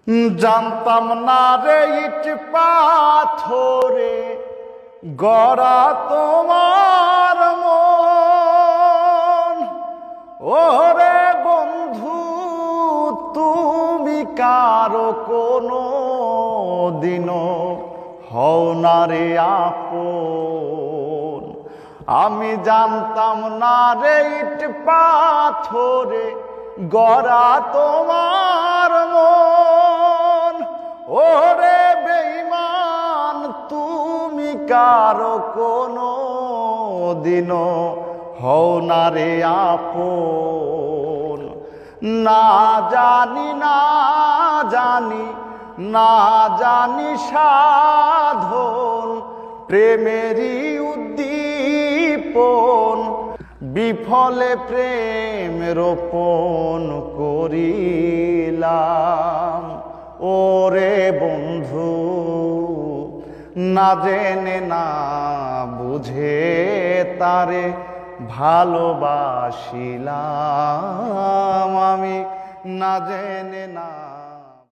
জানতাম না রে ইট পাথরে গড়া তোমার মন। ওরে বন্ধু তুমি কারো কোনো দিনও হও না রে আপন। আমি জানতাম না রে ইট পাথরে গড়া তোমার মন। ওরে বেঈমান তুমি কারো কোনো দিনও হও না রে আপন। না জানি না জানি না জানি সাধন প্রেমেরই উদ্দীপন বিফলে প্রেম রোপণ করিলাম। ওরে বন্ধু না জেনে না বুঝে তারে ভালোবাসিলাম আমি, না জেনে না